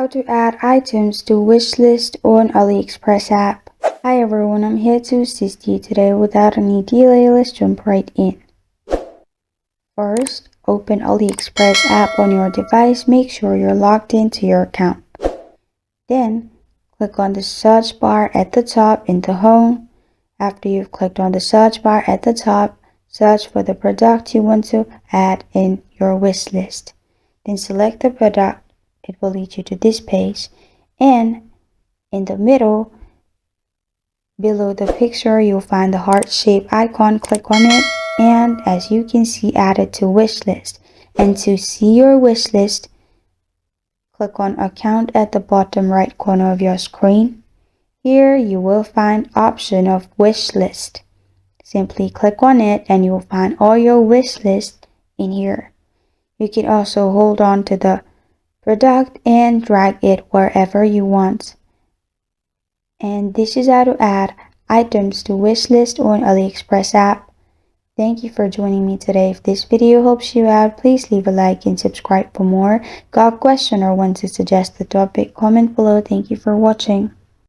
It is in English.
How to add items to wishlist on AliExpress app. Hi everyone, I'm here to assist you today. Without any delay, let's jump right in. First, open AliExpress app on your device. Make sure you're logged into your account. Then, click on the search bar at the top in the home. After you've clicked on the search bar at the top, search for the product you want to add in your wish list. Then select the product. It will lead you to this page, and in the middle, below the picture, you'll find the heart-shaped icon. Click on it, and as you can see, add it to wish list. And to see your wish list, click on account at the bottom right corner of your screen. Here you will find option of wish list. Simply click on it and you will find all your wish list in here. You can also hold on to the product and drag it wherever you want. And this is how to add items to wishlist on AliExpress app. Thank you for joining me today. If this video helps you out, please leave a like and subscribe for more. Got a question or want to suggest the topic? Comment below. Thank you for watching.